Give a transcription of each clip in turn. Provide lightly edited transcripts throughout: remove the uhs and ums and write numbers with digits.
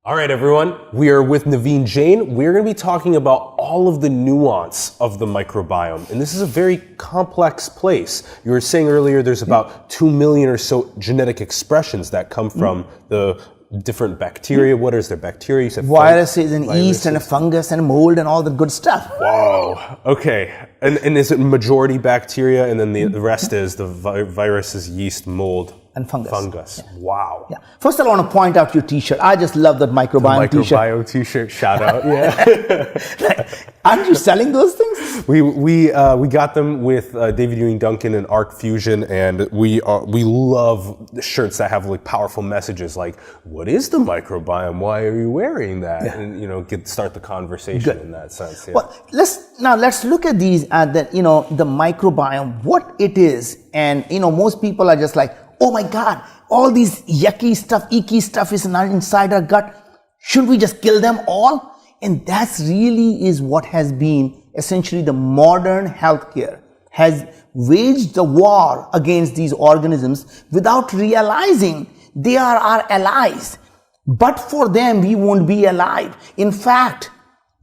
All right, everyone, we are with Naveen Jain. We're going to be talking about all of the nuance of the microbiome. And this is a very complex place. You were saying earlier there's about 2 million or so genetic expressions that come from the different bacteria. What is there? Bacteria? You said viruses and yeast and a fungus and mold and all the good stuff. Wow. Okay. And is it majority bacteria and then the rest is the viruses, yeast, mold? And fungus. Fungus. Yeah. Wow. Yeah. First, I want to point out your T-shirt. I just love that microbiome T-shirt. Microbiome T-shirt. Shout out. Yeah. Aren't you selling those things? We got them with David Ewing Duncan and Arc Fusion, and we love shirts that have like powerful messages like, "What is the microbiome? Why are you wearing that?" Yeah. And start the conversation in that sense. Yeah. Well, let's look at these the microbiome, what it is, and most people are just like, oh my God, all these yucky stuff, icky stuff is inside our gut. Should we just kill them all? And that's really is what has been essentially the modern healthcare has waged the war against these organisms without realizing they are our allies. But for them, we won't be alive. In fact,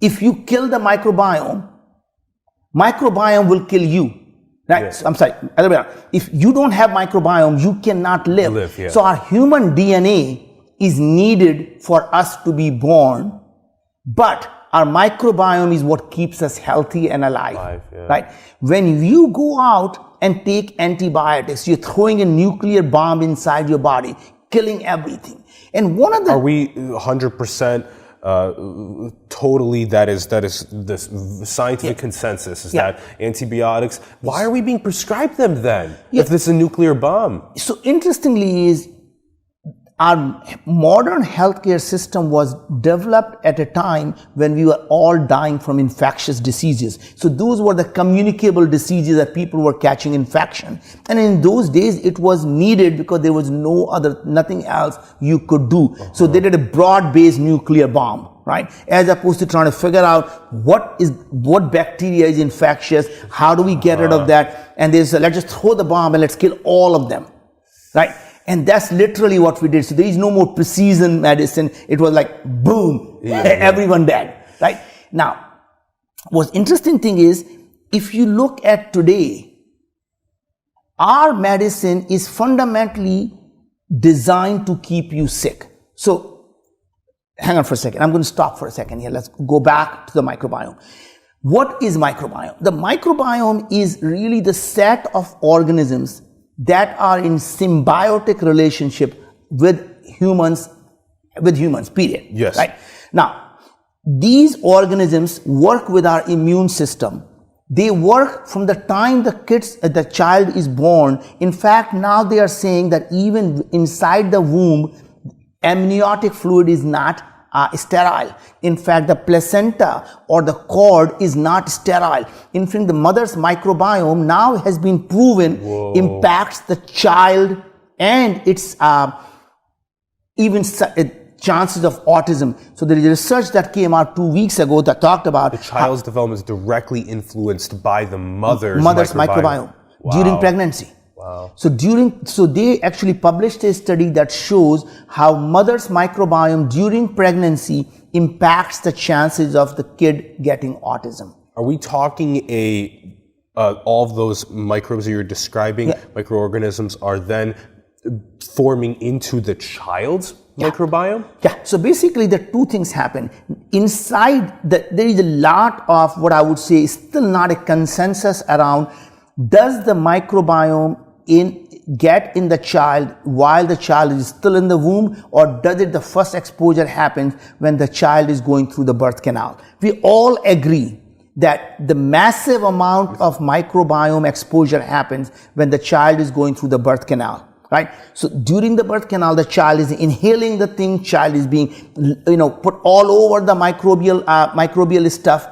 if you kill the microbiome will kill you. Right? Yes. I'm sorry. If you don't have microbiome, you cannot live. Yeah. So our human DNA is needed for us to be born, but our microbiome is what keeps us healthy and alive. Yeah. Right? When you go out and take antibiotics, you're throwing a nuclear bomb inside your body, killing everything. And one of the... Are we 100%... totally, that is the scientific consensus is that antibiotics, why are we being prescribed them then if this is a nuclear bomb? So interestingly is our modern healthcare system was developed at a time when we were all dying from infectious diseases. So those were the communicable diseases that people were catching infection. And in those days, it was needed because there was nothing else you could do. So they did a broad-based nuclear bomb, right? As opposed to trying to figure out what bacteria is infectious, how do we get rid of that? And they said, let's just throw the bomb and let's kill all of them, right? And that's literally what we did. So there is no more precision medicine. It was like, boom, everyone dead, right? Now, what's interesting thing is, if you look at today, our medicine is fundamentally designed to keep you sick. So, hang on for a second. I'm going to stop for a second here. Let's go back to the microbiome. What is microbiome? The microbiome is really the set of organisms that are in symbiotic relationship with humans, period. Yes. Right? Now, these organisms work with our immune system. They work from the time the child is born. In fact, now they are saying that even inside the womb, amniotic fluid is not sterile. In fact, the placenta or the cord is not sterile. In fact, the mother's microbiome now has been proven impacts the child and its even chances of autism. So there is research that came out 2 weeks ago that talked about the child's development is directly influenced by the mother's microbiome during pregnancy. Wow. So they actually published a study that shows how mother's microbiome during pregnancy impacts the chances of the kid getting autism. Are we talking all of those microbes that you're describing, microorganisms, are then forming into the child's microbiome? Yeah. So basically, the two things happen. Inside, there is a lot of what I would say is still not a consensus around, does the microbiome get in the child while the child is still in the womb, or does the first exposure happen when the child is going through the birth canal? We all agree that the massive amount of microbiome exposure happens when the child is going through the birth canal, right? So during the birth canal, the child is inhaling the thing, child is being, put all over the microbial stuff.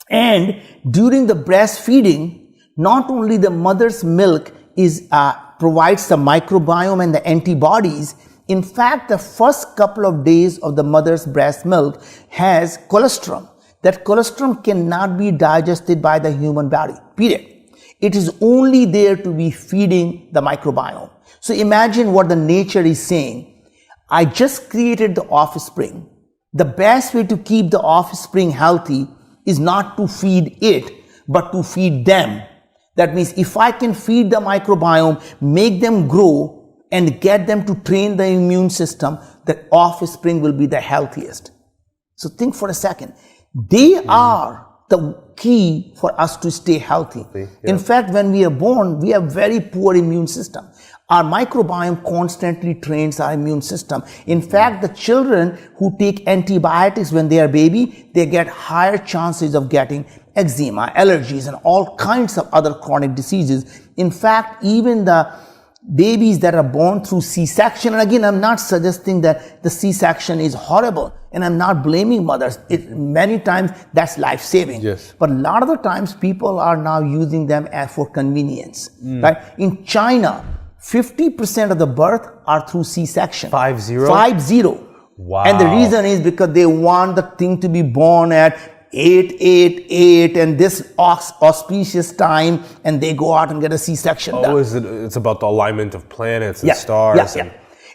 And during the breastfeeding, not only the mother's milk provides the microbiome and the antibodies. In fact, the first couple of days of the mother's breast milk has colostrum. That colostrum cannot be digested by the human body, period. It is only there to be feeding the microbiome. So imagine what the nature is saying. I just created the offspring. The best way to keep the offspring healthy is not to feed it, but to feed them. That means if I can feed the microbiome, make them grow, and get them to train the immune system, the offspring will be the healthiest. So think for a second. They are the key for us to stay healthy. Yeah. In fact, when we are born, we have very poor immune system. Our microbiome constantly trains our immune system. In fact, the children who take antibiotics when they are baby, they get higher chances of getting eczema, allergies, and all kinds of other chronic diseases. In fact, even the babies that are born through C-section, and again, I'm not suggesting that the C-section is horrible, and I'm not blaming mothers. Many times that's life-saving. Yes. But a lot of the times people are now using them for convenience. Right? In China, 50% of the birth are through C-section. 50? 50. Wow. And the reason is because they want the thing to be born at 8 and this auspicious time, and they go out and get a C-section done. It's about the alignment of planets and stars.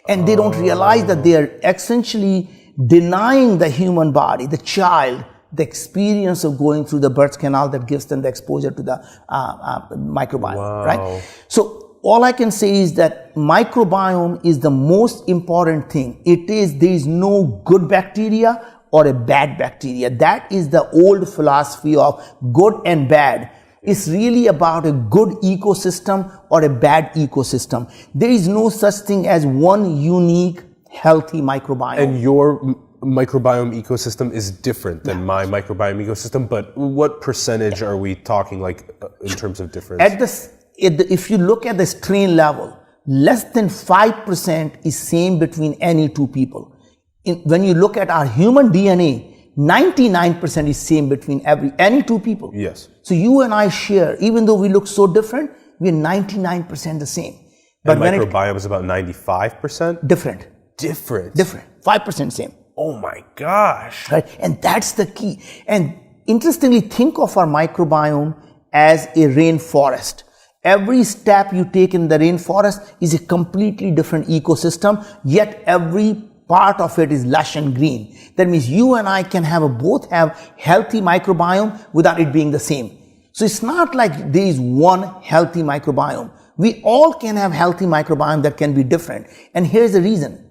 And they don't realize that they are essentially denying the human body, the child, the experience of going through the birth canal that gives them the exposure to the microbiome, right? So all I can say is that microbiome is the most important thing. There is no good bacteria or a bad bacteria. That is the old philosophy of good and bad. It's really about a good ecosystem or a bad ecosystem. There is no such thing as one unique, healthy microbiome. And your microbiome ecosystem is different than my microbiome ecosystem, but what percentage are we talking like in terms of difference? If you look at the strain level, less than 5% is same between any two people. When you look at our human DNA, 99% is same between any two people. Yes. So you and I share, even though we look so different, we're 99% the same. But microbiome is about 95%? Different. 5% same. Oh my gosh. Right? And that's the key. And interestingly, think of our microbiome as a rainforest. Every step you take in the rainforest is a completely different ecosystem, yet every part of it is lush and green. That means you and I can both have healthy microbiome without it being the same. So it's not like there is one healthy microbiome. We all can have healthy microbiome that can be different. And here's the reason.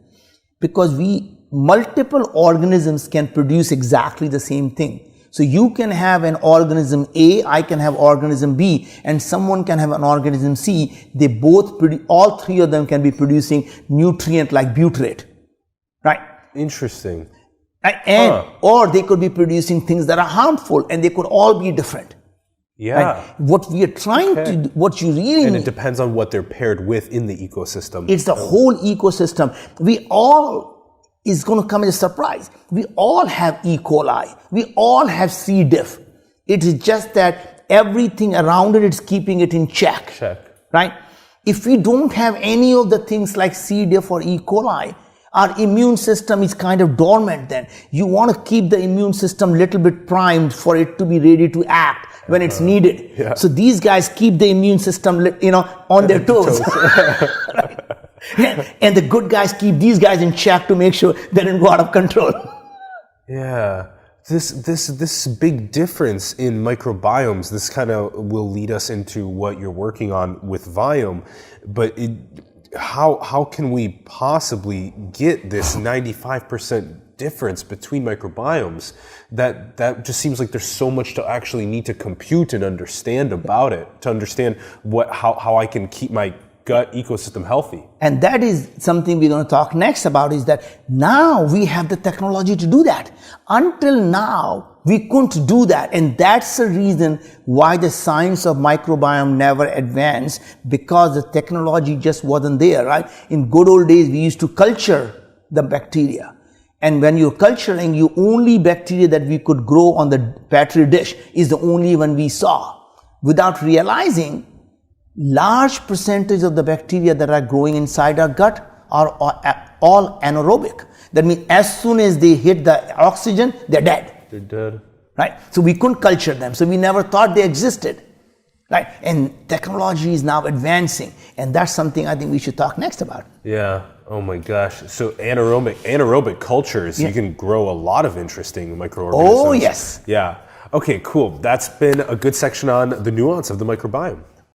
Because multiple organisms can produce exactly the same thing. So you can have an organism A, I can have organism B, and someone can have an organism C. They both all three of them can be producing nutrient like butyrate. Right? Interesting. Or they could be producing things that are harmful, and they could all be different. Yeah. Right? What we are trying to do, what you really And need, it depends on what they're paired with in the ecosystem. it's the whole ecosystem. Is going to come as a surprise. We all have E. coli. We all have C. diff. It is just that everything around it is keeping it in check. Right? If we don't have any of the things like C. diff or E. coli, our immune system is kind of dormant then. You want to keep the immune system a little bit primed for it to be ready to act when it's needed. Yeah. So these guys keep the immune system, on their toes. Right? And the good guys keep these guys in check to make sure they don't go out of control. Yeah. This big difference in microbiomes, this kind of will lead us into what you're working on with Viome. But how can we possibly get this 95% difference between microbiomes? That just seems like there's so much to actually need to compute and understand about it, to understand how I can keep my gut ecosystem healthy. And that is something we're going to talk next about, is that now we have the technology to do that. Until now, we couldn't do that. And that's the reason why the science of microbiome never advanced, because the technology just wasn't there, right? In good old days, we used to culture the bacteria. And when you're culturing, you only bacteria that we could grow on the petri dish is the only one we saw, without realizing large percentage of the bacteria that are growing inside our gut are all anaerobic. That means as soon as they hit the oxygen, they're dead. They're dead. Right? So we couldn't culture them. So we never thought they existed. Right? And technology is now advancing. And that's something I think we should talk next about. Yeah. Oh my gosh. So anaerobic cultures, you can grow a lot of interesting microorganisms. Oh, yes. Yeah. Okay, cool. That's been a good section on the nuance of the microbiome.